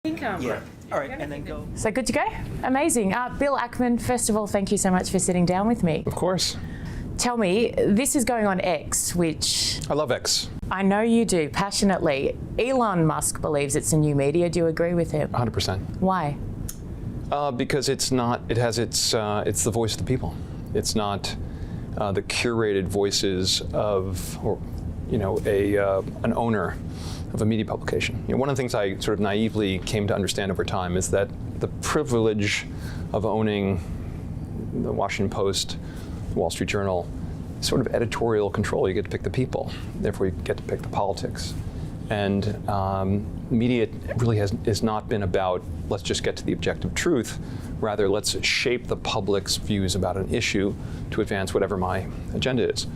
Income. Yeah. All right, and then go. So good to go? Amazing. Bill Ackman, first of all, thank you so much for sitting down with me. Of course. Tell me, this is going on X, which... I love X. I know you do, passionately. Elon Musk believes it's a new media. Do you agree with him? 100%. Why? Because it's not, it's the voice of the people. It's not the curated voices of, or, an owner of a media publication. One of the things I sort of naively came to understand over time is that the privilege of owning the Washington Post, the Wall Street Journal, is sort of editorial control. You get to pick the people, therefore you get to pick the politics. And media really has not been about, let's just get to the objective truth. Rather, let's shape the public's views about an issue to advance whatever my agenda is.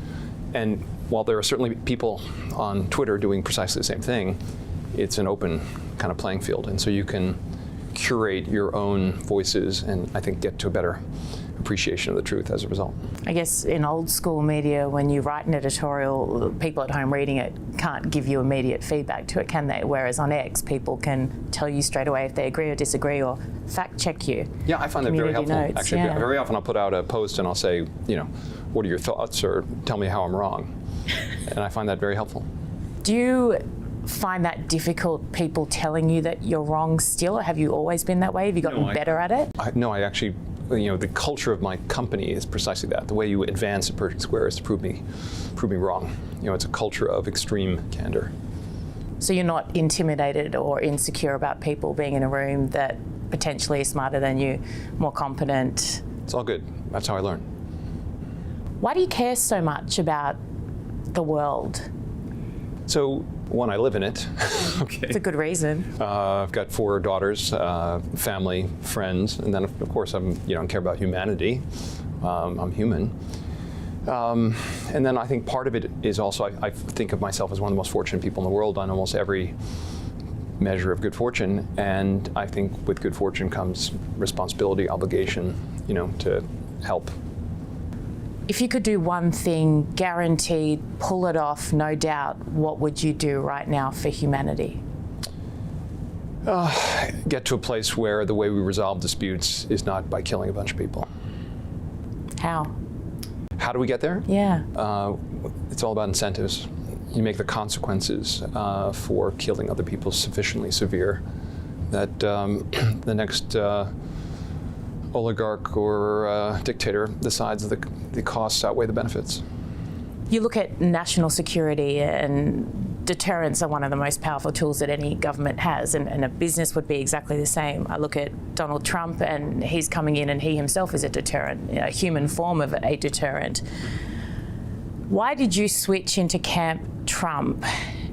And while there are certainly people on Twitter doing precisely the same thing, it's an open kind of playing field. And so you can curate your own voices and I think get to a better appreciation of the truth as a result. I guess in old school media, when you write an editorial, people at home reading it can't give you immediate feedback to it, can they? Whereas on X, people can tell you straight away if they agree or disagree or fact check you. Yeah, I find that very helpful. Notes, actually, yeah. Very often I'll put out a post and I'll say, what are your thoughts, or tell me how I'm wrong. And I find that very helpful. Do you find that difficult, people telling you that you're wrong still, or have you always been that way? Have you gotten better at it? I actually, the culture of my company is precisely that. The way you advance at Pershing Square is to prove me wrong. It's a culture of extreme candor. So you're not intimidated or insecure about people being in a room that potentially is smarter than you, more competent? It's all good. That's how I learn. Why do you care so much about the world? So, one, I live in it. Okay. It's a good reason. I've got 4 daughters, family, friends, and then of course I care about humanity. I'm human. And then I think part of it is also I think of myself as one of the most fortunate people in the world on almost every measure of good fortune, and I think with good fortune comes responsibility, obligation, to help. If you could do one thing, guaranteed, pull it off, no doubt, what would you do right now for humanity? Get to a place where the way we resolve disputes is not by killing a bunch of people. How? How do we get there? Yeah. It's all about incentives. You make the consequences for killing other people sufficiently severe that the next oligarch or dictator decides the costs outweigh the benefits. You look at national security, and deterrents are one of the most powerful tools that any government has, and a business would be exactly the same. I look at Donald Trump, and he's coming in and he himself is a deterrent, a human form of a deterrent. Why did you switch into Camp Trump,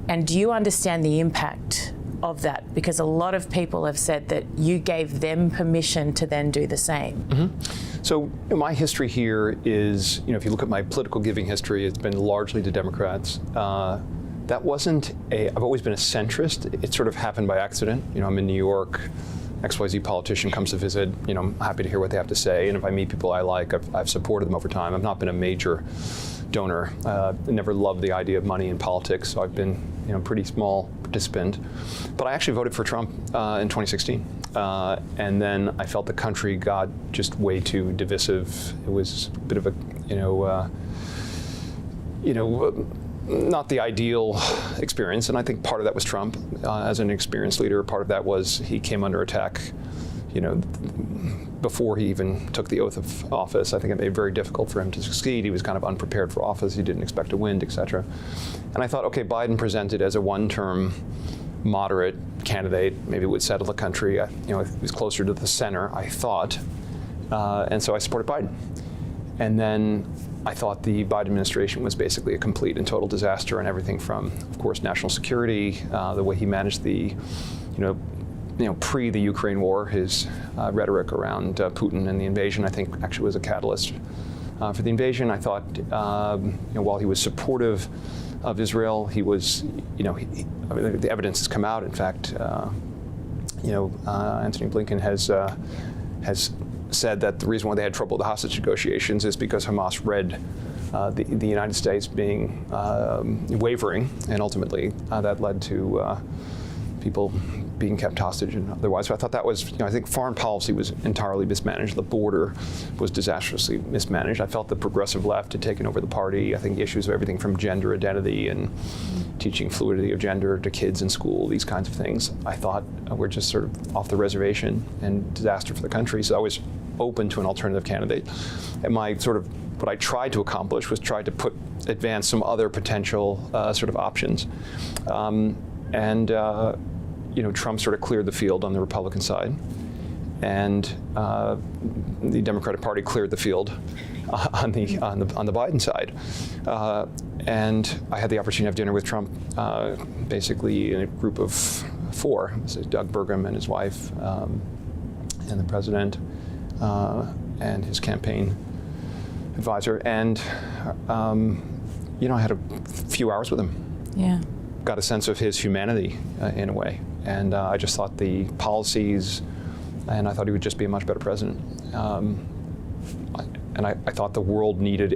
and do you understand the impact of that? Because a lot of people have said that you gave them permission to then do the same. Mm-hmm. So my history here is, if you look at my political giving history, it's been largely to Democrats. That wasn't I've always been a centrist. It sort of happened by accident. I'm in New York, XYZ politician comes to visit, I'm happy to hear what they have to say. And if I meet people I like, I've supported them over time. I've not been a major donor. I never loved the idea of money in politics, so I've been a pretty small participant. But I actually voted for Trump in 2016. And then I felt the country got just way too divisive. It was a bit of a, not the ideal experience. And I think part of that was Trump as an experienced leader. Part of that was he came under attack, before he even took the oath of office. I think it made it very difficult for him to succeed. He was kind of unprepared for office. He didn't expect to win, et cetera. And I thought, okay, Biden presented as a one-term moderate candidate. Maybe it would settle the country. It was closer to the center, I thought. And so I supported Biden. And then I thought the Biden administration was basically a complete and total disaster, and everything from, of course, national security, the way he managed the, pre the Ukraine war, his rhetoric around Putin and the invasion, I think actually was a catalyst for the invasion. I thought, while he was supportive of Israel, he was, the evidence has come out. In fact, Antony Blinken has said that the reason why they had trouble with the hostage negotiations is because Hamas read the United States being wavering, and ultimately that led to people being kept hostage and otherwise. So I thought that was, I think foreign policy was entirely mismanaged. The border was disastrously mismanaged. I felt the progressive left had taken over the party. I think issues of everything from gender identity and teaching fluidity of gender to kids in school, these kinds of things, I thought were just sort of off the reservation and disaster for the country. So I was open to an alternative candidate. And what I tried to accomplish was try to advance some other potential sort of options. Trump sort of cleared the field on the Republican side, and the Democratic Party cleared the field on the Biden side. And I had the opportunity to have dinner with Trump, basically in a group of 4. This is Doug Burgum and his wife, and the president, and his campaign advisor. And I had a few hours with him. Yeah. Got a sense of his humanity in a way. And I just thought the policies, and I thought he would just be a much better president. And I thought the world needed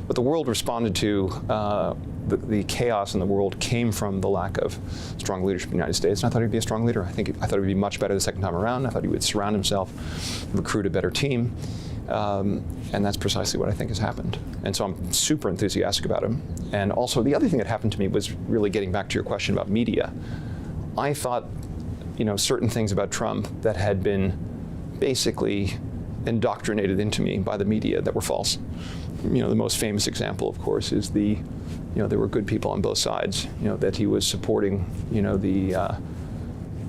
what the world responded to, the chaos in the world came from the lack of strong leadership in the United States. And I thought he'd be a strong leader. I thought he'd be much better the second time around. I thought he would surround himself, recruit a better team. And that's precisely what I think has happened. And so I'm super enthusiastic about him. And also the other thing that happened to me was really getting back to your question about media. I thought, certain things about Trump that had been basically indoctrinated into me by the media that were false. The most famous example, of course, is there were good people on both sides, that he was supporting, the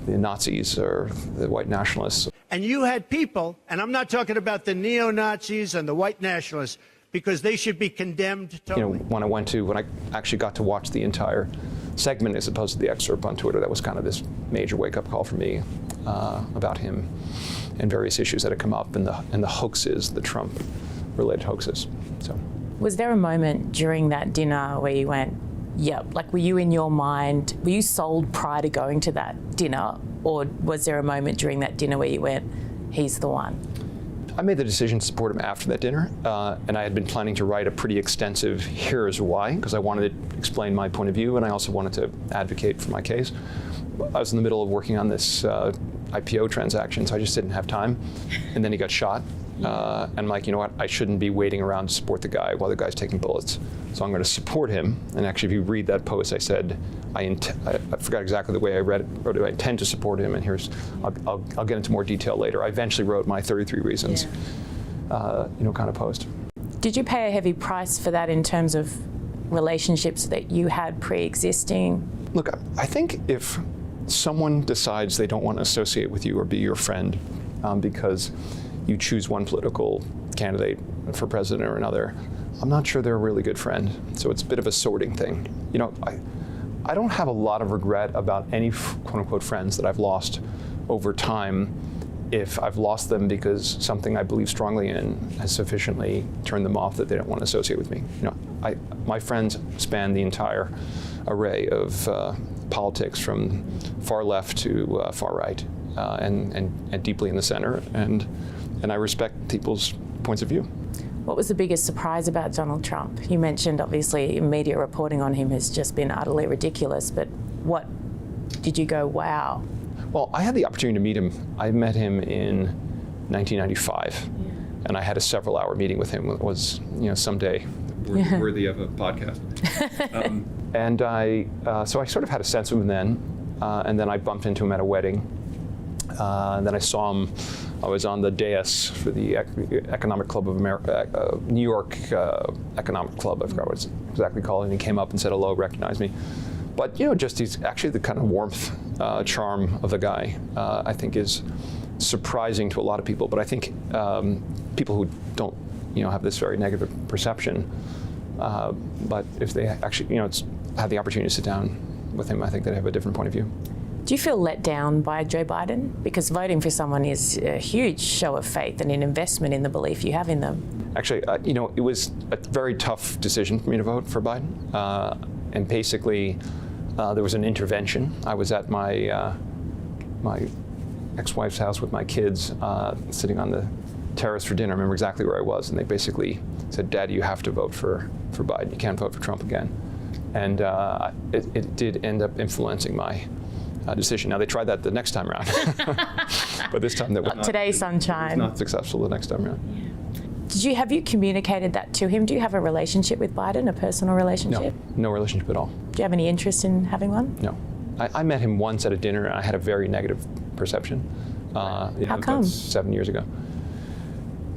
Nazis or the white nationalists. And you had people, and I'm not talking about the neo-Nazis and the white nationalists, because they should be condemned totally. When I actually got to watch the entire segment as opposed to the excerpt on Twitter, that was kind of this major wake-up call for me about him and various issues that had come up and the hoaxes, the Trump-related hoaxes. So, was there a moment during that dinner where you went, yep, like were you in your mind, were you sold prior to going to that dinner, or was there a moment during that dinner where you went, he's the one? I made the decision to support him after that dinner, and I had been planning to write a pretty extensive here's why, because I wanted to explain my point of view, and I also wanted to advocate for my case. I was in the middle of working on this IPO transaction, so I just didn't have time. And then he got shot. And I'm like, you know what, I shouldn't be waiting around to support the guy while the guy's taking bullets. So I'm going to support him. And actually, if you read that post, I said, I forgot exactly the way I wrote it. I intend to support him, and I'll get into more detail later. I eventually wrote my 33 reasons, kind of post. Did you pay a heavy price for that in terms of relationships that you had pre-existing? Look, I think if someone decides they don't want to associate with you or be your friend because you choose one political candidate for president or another, I'm not sure they're a really good friend. So it's a bit of a sorting thing. I don't have a lot of regret about any quote-unquote friends that I've lost over time if I've lost them because something I believe strongly in has sufficiently turned them off that they don't want to associate with me. My friends span the entire array of politics from far left to far right and deeply in the center, and I respect people's points of view. What was the biggest surprise about Donald Trump? You mentioned, obviously, media reporting on him has just been utterly ridiculous, but what did you go, wow? Well, I had the opportunity to meet him. I met him in 1995, and I had a several-hour meeting with him. It was, someday worthy of a podcast. So I sort of had a sense of him then, and then I bumped into him at a wedding. And then I saw him. I was on the dais for the Economic Club of America, New York Economic Club. I forgot what it's exactly called. And he came up and said hello, recognized me. But he's actually the kind of warmth, charm of the guy. I think is surprising to a lot of people. But I think people who don't, have this very negative perception. But if they actually, have the opportunity to sit down with him, I think they have a different point of view. Do you feel let down by Joe Biden? Because voting for someone is a huge show of faith and an investment in the belief you have in them. Actually, it was a very tough decision for me to vote for Biden. And basically, there was an intervention. I was at my ex-wife's house with my kids, sitting on the terrace for dinner. I remember exactly where I was, and they basically said, "Daddy, you have to vote for Biden. You can't vote for Trump again." And it did end up influencing my decision. Now, they tried that the next time around, but this time that was Today, sunshine. not successful the next time around. Have you communicated that to him? Do you have a relationship with Biden, a personal relationship? No relationship at all. Do you have any interest in having one? No. I met him once at a dinner, and I had a very negative perception. How come? About 7 years ago.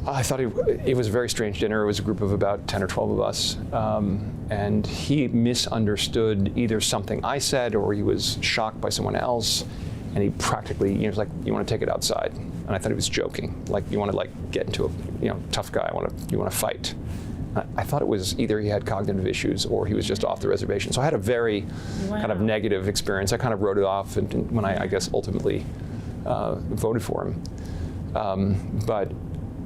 I thought it was a very strange dinner. It was a group of about 10 or 12 of us, and he misunderstood either something I said or he was shocked by someone else, and he practically, was like, "You want to take it outside?" And I thought he was joking, like, "You want to get into a, tough guy. You want to fight." I thought it was either he had cognitive issues or he was just off the reservation. So I had a very kind of negative experience. I kind of wrote it off when I guess ultimately voted for him. But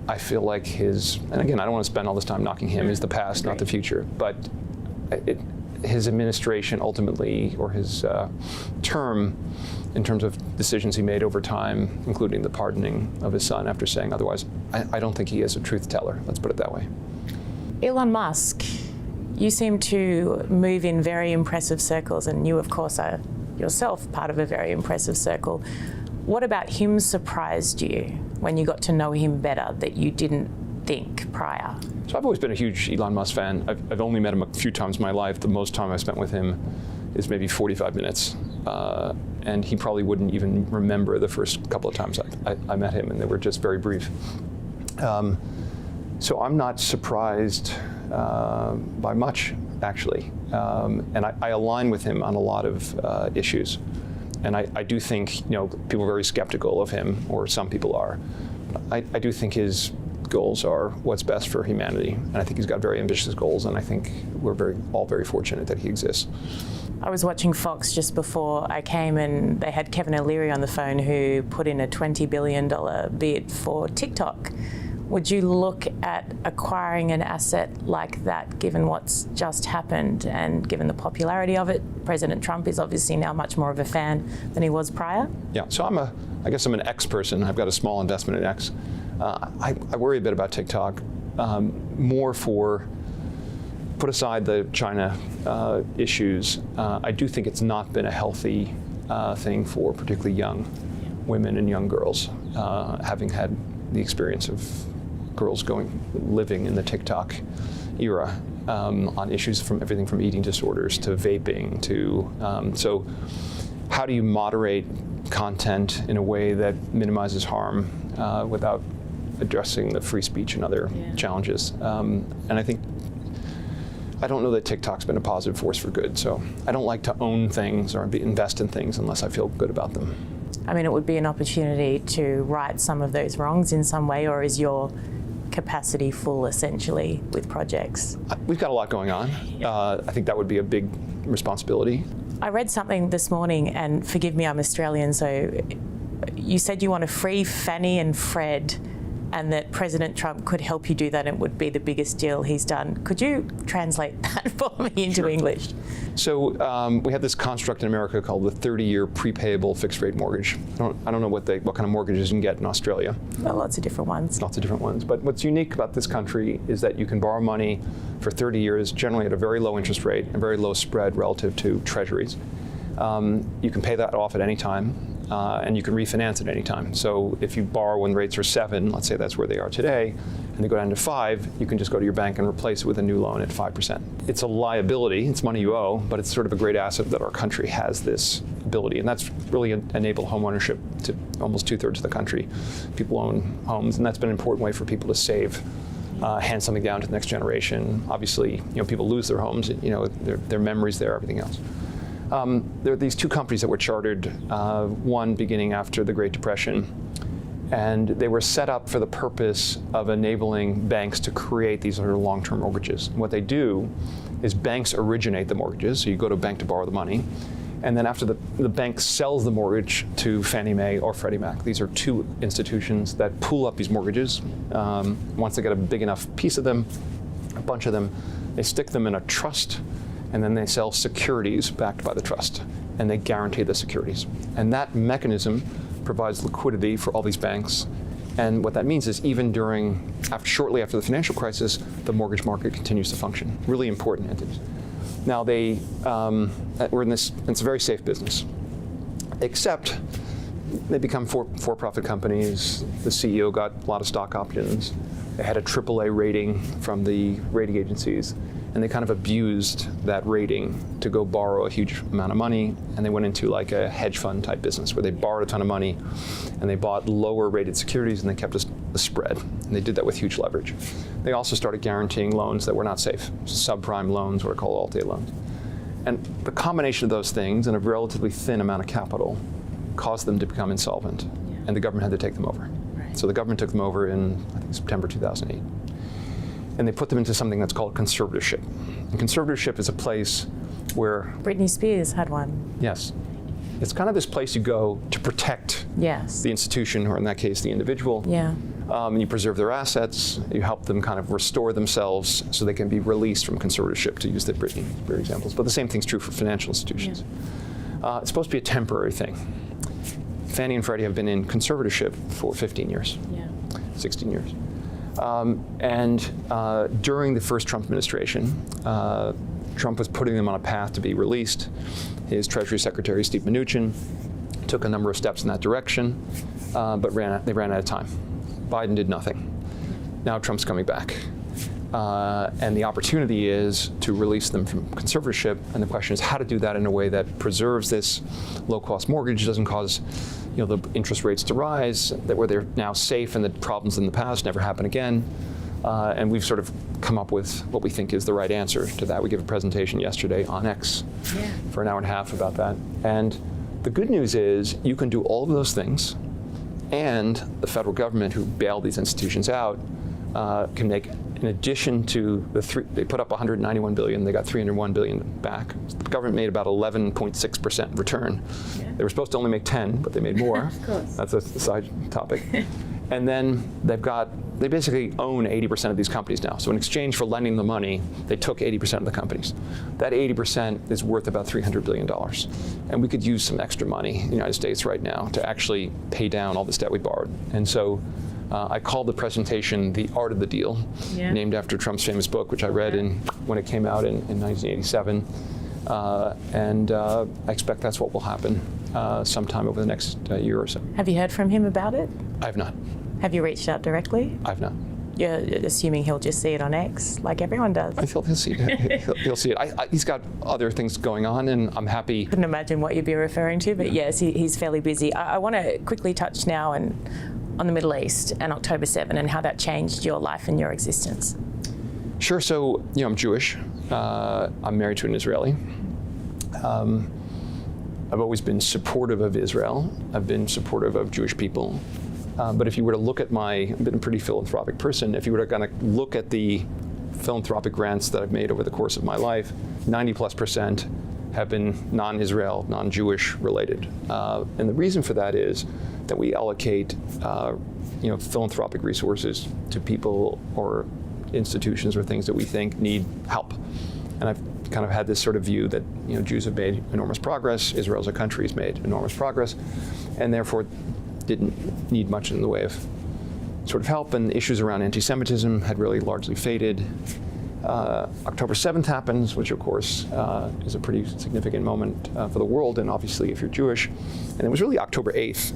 I feel like and again, I don't want to spend all this time knocking him. He's the past, not the future. But his administration ultimately, or his term, in terms of decisions he made over time, including the pardoning of his son after saying otherwise, I don't think he is a truth teller. Let's put it that way. Elon Musk, you seem to move in very impressive circles, and you, of course, are yourself part of a very impressive circle. What about him surprised you when you got to know him better that you didn't think prior? So I've always been a huge Elon Musk fan. I've only met him a few times in my life. The most time I've spent with him is maybe 45 minutes. And he probably wouldn't even remember the first couple of times I met him, and they were just very brief. So I'm not surprised by much, actually. And I align with him on a lot of issues. And I do think, people are very skeptical of him, or some people are. I do think his goals are what's best for humanity. And I think he's got very ambitious goals, and I think we're all very fortunate that he exists. I was watching Fox just before I came, and they had Kevin O'Leary on the phone, who put in a $20 billion bid for TikTok. Would you look at acquiring an asset like that, given what's just happened and given the popularity of it? President Trump is obviously now much more of a fan than he was prior. Yeah, so I guess I'm an X person. I've got a small investment in X. I worry a bit about TikTok, more for, put aside the China issues. I do think it's not been a healthy thing for particularly young women and young girls, having had the experience of girls living in the TikTok era on issues from everything from eating disorders to vaping to, so how do you moderate content in a way that minimizes harm without addressing the free speech and other challenges? And I don't know that TikTok's been a positive force for good, so I don't like to own things or invest in things unless I feel good about them. I mean, it would be an opportunity to right some of those wrongs in some way, or is your capacity full, essentially, with projects? We've got a lot going on. I think that would be a big responsibility. I read something this morning, and forgive me, I'm Australian, so you said you want to free Fannie and Fred, and that President Trump could help you do that, and it would be the biggest deal he's done. Could you translate that for me into English? So we have this construct in America called the 30-year prepayable fixed-rate mortgage. I don't know what kind of mortgages you can get in Australia. Well, lots of different ones. Lots of different ones. But what's unique about this country is that you can borrow money for 30 years, generally at a very low interest rate and very low spread relative to treasuries. You can pay that off at any time. And you can refinance at any time. So if you borrow when rates are 7, let's say that's where they are today, and they go down to 5, you can just go to your bank and replace it with a new loan at 5%. It's a liability, it's money you owe, but it's sort of a great asset that our country has this ability, and that's really enabled home ownership to almost 2/3 of the country. People own homes, and that's been an important way for people to save, hand something down to the next generation. Obviously, people lose their homes, their memories there, everything else. There are these two companies that were chartered, one beginning after the Great Depression, and they were set up for the purpose of enabling banks to create these long-term mortgages. And what they do is banks originate the mortgages, so you go to a bank to borrow the money, and then after the bank sells the mortgage to Fannie Mae or Freddie Mac. These are two institutions that pool up these mortgages. Once they get a big enough piece of them, a bunch of them, they stick them in a trust, and then they sell securities backed by the trust, and they guarantee the securities. And that mechanism provides liquidity for all these banks. And what that means is even shortly after the financial crisis, the mortgage market continues to function. Really important entities. Now we're in this, it's a very safe business. except they become for-profit companies. The CEO got a lot of stock options. They had a AAA rating from the rating agencies, and they kind of abused that rating to go borrow a huge amount of money, and they went into like a hedge fund type business where they borrowed a ton of money and they bought lower rated securities and they kept a spread. And they did that with huge leverage. They also started guaranteeing loans that were not safe, subprime loans, what are called Alt-A loans. And the combination of those things and a relatively thin amount of capital caused them to become insolvent, and the government had to take them over. Right. So the government took them over in, I think, September 2008. And they put them into something that's called conservatorship. And conservatorship is a place where... Britney Spears had one. Yes. It's kind of this place you go to protect the institution, or in that case, the individual. Yeah. And you preserve their assets, you help them kind of restore themselves so they can be released from conservatorship, to use the Britney Spears examples. But the same thing's true for financial institutions. Yeah. It's supposed to be a temporary thing. Fannie and Freddie have been in conservatorship for 15 years, 16 years. During the first Trump administration, Trump was putting them on a path to be released. His Treasury Secretary, Steve Mnuchin, took a number of steps in that direction, but they ran out of time. Biden did nothing. Now Trump's coming back. And the opportunity is to release them from conservatorship, and the question is how to do that in a way that preserves this low-cost mortgage, doesn't cause the interest rates to rise, that where they're now safe and the problems in the past never happen again. And we've sort of come up with what we think is the right answer to that. We gave a presentation yesterday on X for an hour and a half about that. And the good news is you can do all of those things, and the federal government, who bailed these institutions out, can make, in addition to they put up $191 billion, they got $301 billion back. The government made about 11.6% return. Yeah. They were supposed to only make 10, but they made more. Of course. That's a side topic. And then they basically own 80% of these companies now. So in exchange for lending the money, they took 80% of the companies. That 80% is worth about $300 billion. And we could use some extra money in the United States right now to actually pay down all this debt we borrowed. And so I called the presentation The Art of the Deal, named after Trump's famous book, which I read when it came out in 1987. I expect that's what will happen sometime over the next year or so. Have you heard from him about it? I have not. Have you reached out directly? I have not. You're assuming he'll just see it on X, like everyone does? I feel he'll see it. He'll see it. He's got other things going on, and I'm happy. Couldn't imagine what you'd be referring to, but yes, he's fairly busy. I want to quickly touch now on the Middle East and October 7 and how that changed your life and your existence. Sure. So, I'm Jewish. I'm married to an Israeli. I've always been supportive of Israel. I've been supportive of Jewish people. But if you were to look at I've been a pretty philanthropic person. If you were to kind of look at the philanthropic grants that I've made over the course of my life, 90+% have been non-Israel, non-Jewish related. And the reason for that is that we allocate philanthropic resources to people or institutions or things that we think need help. And I've kind of had this sort of view that Jews have made enormous progress, Israel as a country has made enormous progress, and therefore didn't need much in the way of sort of help, and issues around anti-Semitism had really largely faded. October 7th happens, which of course is a pretty significant moment for the world, and obviously if you're Jewish. And it was really October 8th.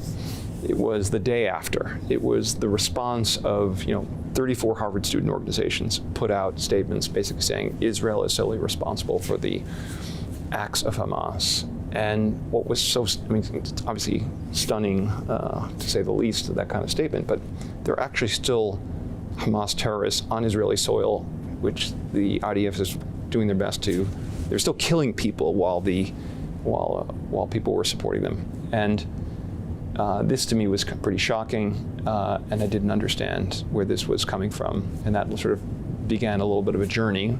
It was the day after. It was the response of 34 Harvard student organizations put out statements basically saying Israel is solely responsible for the acts of Hamas. And what was it's obviously stunning, to say the least, that kind of statement, but there are actually still Hamas terrorists on Israeli soil, which the IDF is doing their best to. They're still killing people while people were supporting them. And this to me was pretty shocking, and I didn't understand where this was coming from. And that sort of began a little bit of a journey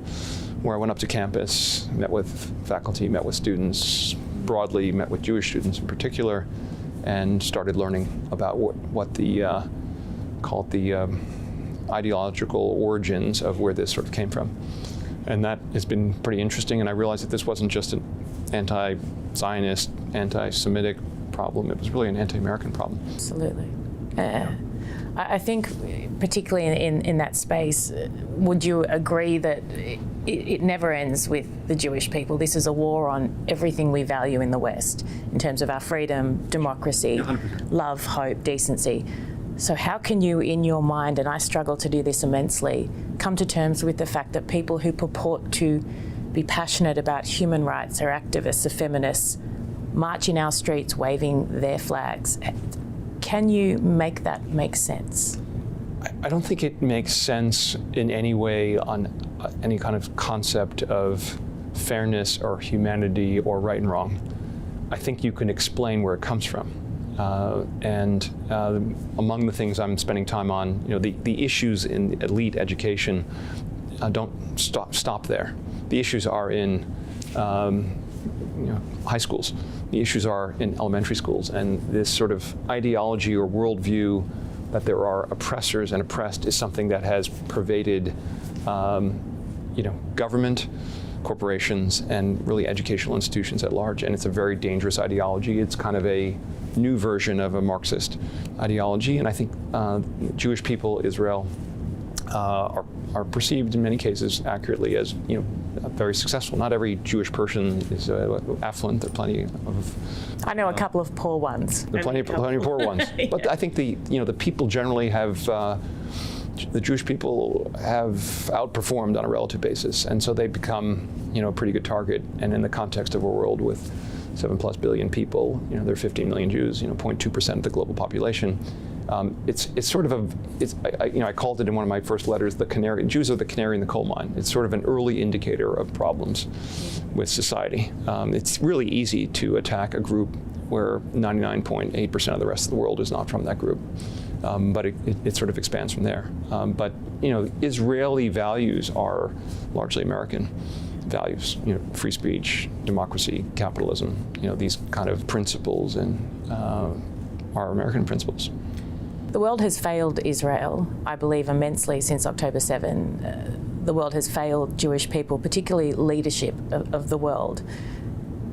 where I went up to campus, met with faculty, met with students, broadly met with Jewish students in particular, and started learning about what the ideological origins of where this sort of came from. And that has been pretty interesting, and I realized that this wasn't just an anti-Zionist, anti-Semitic problem, it was really an anti-American problem. Absolutely. I think, particularly in that space, would you agree that it never ends with the Jewish people? This is a war on everything we value in the West in terms of our freedom, democracy, 100%. Love, hope, decency. So how can you, in your mind, and I struggle to do this immensely, come to terms with the fact that people who purport to be passionate about human rights, are activists, are feminists, march in our streets waving their flags? Can you make that make sense? I don't think it makes sense in any way on any kind of concept of fairness or humanity or right and wrong. I think you can explain where it comes from. And among the things I'm spending time on, the issues in elite education don't stop there. The issues are in high schools. The issues are in elementary schools. And this sort of ideology or worldview that there are oppressors and oppressed is something that has pervaded government, corporations, and really educational institutions at large. And it's a very dangerous ideology. It's kind of a new version of a Marxist ideology. And I think Jewish people, Israel, are perceived in many cases accurately as very successful. Not every Jewish person is affluent. There are plenty of. I know a couple of poor ones. There are plenty of poor ones. Yeah. But I think the people generally have. The Jewish people have outperformed on a relative basis, and so they become a pretty good target. And in the context of a world with 7+ billion people, there are 15 million Jews, 0.2% of the global population. It's sort of I called it in one of my first letters, the canary. Jews are the canary in the coal mine. It's sort of an early indicator of problems with society. It's really easy to attack a group where 99.8% of the rest of the world is not from that group. But it sort of expands from there. But Israeli values are largely American values. Free speech, democracy, capitalism. These kind of principles and are American principles. The world has failed Israel, I believe, immensely since October 7. The world has failed Jewish people, particularly leadership of the world.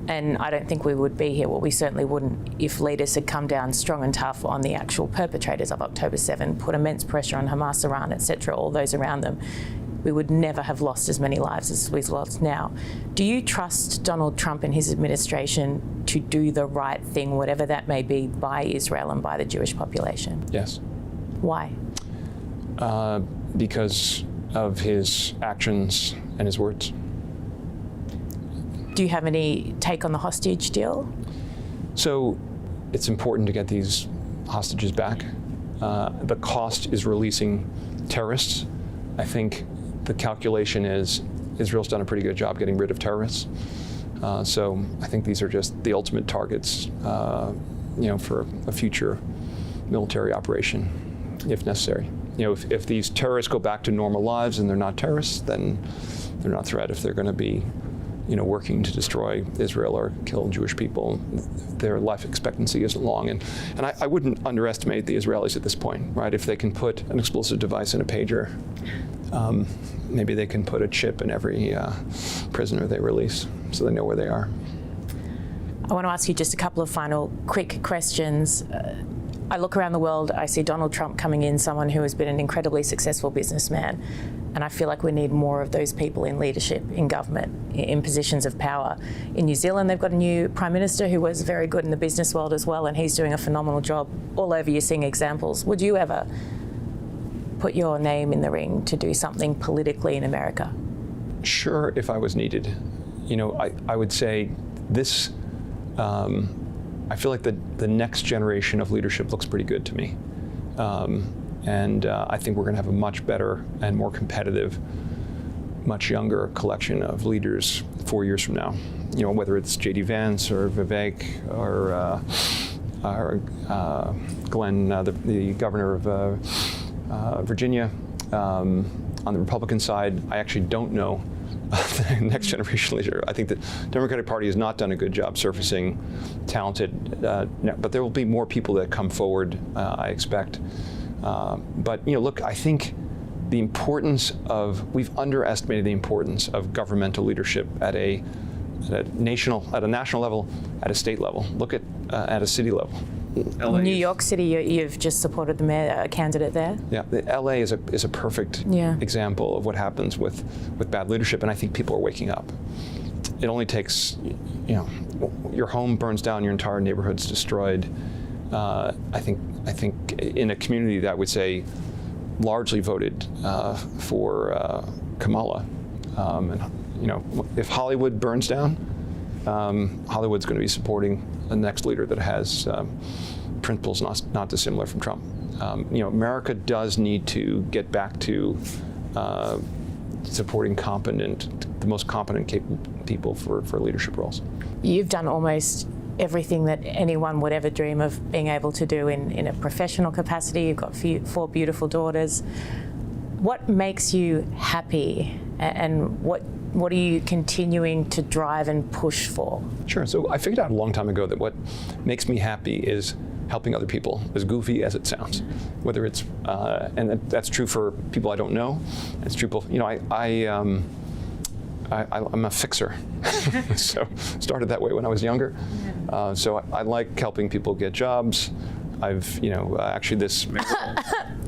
And I don't think we would be here. Well, we certainly wouldn't if leaders had come down strong and tough on the actual perpetrators of October 7, put immense pressure on Hamas, Iran, etc., all those around them. We would never have lost as many lives as we've lost now. Do you trust Donald Trump and his administration to do the right thing, whatever that may be, by Israel and by the Jewish population? Yes. Why? Because of his actions and his words. Do you have any take on the hostage deal? So it's important to get these hostages back. The cost is releasing terrorists. I think the calculation is Israel's done a pretty good job getting rid of terrorists. So I think these are just the ultimate targets, for a future military operation, if necessary. If these terrorists go back to normal lives and they're not terrorists, then they're not a threat. If they're going to be working to destroy Israel or kill Jewish people, their life expectancy isn't long. And I wouldn't underestimate the Israelis at this point, right? If they can put an explosive device in a pager, maybe they can put a chip in every prisoner they release so they know where they are. I want to ask you just a couple of final quick questions. I look around the world, I see Donald Trump coming in, someone who has been an incredibly successful businessman. And I feel like we need more of those people in leadership, in government, in positions of power. In New Zealand, they've got a new Prime Minister who was very good in the business world as well, and he's doing a phenomenal job. All over you're seeing examples. Would you ever put your name in the ring to do something politically in America? Sure, if I was needed. I would say this, I feel like the next generation of leadership looks pretty good to me. And I think we're going to have a much better and more competitive, much younger collection of leaders 4 years from now. Whether it's J.D. Vance or Vivek or Glenn, the governor of Virginia. On the Republican side, I actually don't know the next generation leader. I think the Democratic Party has not done a good job surfacing talented, but there will be more people that come forward, I expect. But look, I think we've underestimated the importance of governmental leadership at a national level, at a state level. Look at a city level. LA New York City, you've just supported the mayor candidate there. Yeah, the LA is a perfect example of what happens with bad leadership, and I think people are waking up. It only takes, your home burns down, your entire neighborhood's destroyed. I think in a community that I would say largely voted for Kamala, and if Hollywood burns down, Hollywood's going to be supporting the next leader that has principles not dissimilar from Trump. America does need to get back to supporting the most competent, capable people for leadership roles. You've done almost everything that anyone would ever dream of being able to do in a professional capacity. You've got 4 beautiful daughters. What makes you happy, and what are you continuing to drive and push for? Sure. So I figured out a long time ago that what makes me happy is helping other people, as goofy as it sounds. Whether it's, and that's true for people I don't know. It's true, I'm a fixer. So started that way when I was younger. So I like helping people get jobs. I've, actually this.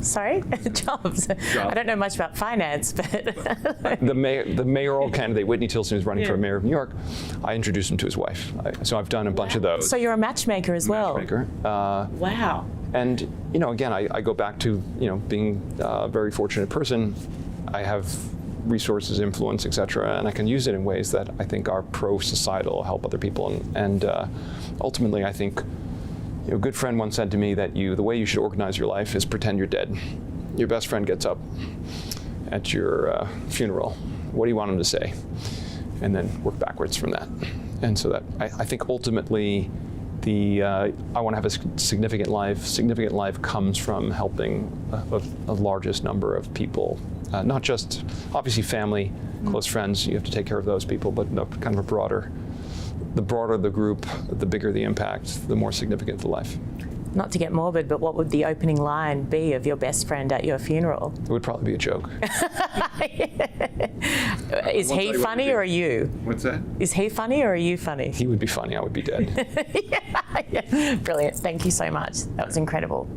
Sorry, jobs. I don't know much about finance, but the mayoral candidate Whitney Tilson, who's running for mayor of New York, I introduced him to his wife. So I've done a bunch of those. So you're a matchmaker as well. Matchmaker. Wow. And again, I go back to being a very fortunate person. I have resources, influence, et cetera, and I can use it in ways that I think are pro-societal, help other people, and ultimately, I think. A good friend once said to me that the way you should organize your life is pretend you're dead. Your best friend gets up at your funeral. What do you want him to say? And then work backwards from that. And so that I think ultimately I want to have a significant life. Significant life comes from helping a largest number of people, not just obviously family, close friends. You have to take care of those people, but kind of a broader. The broader the group, the bigger the impact, the more significant the life. Not to get morbid, but what would the opening line be of your best friend at your funeral? It would probably be a joke. Is he funny or are you? What's that? Is he funny or are you funny? He would be funny, I would be dead. Yeah. Brilliant. Thank you so much. That was incredible.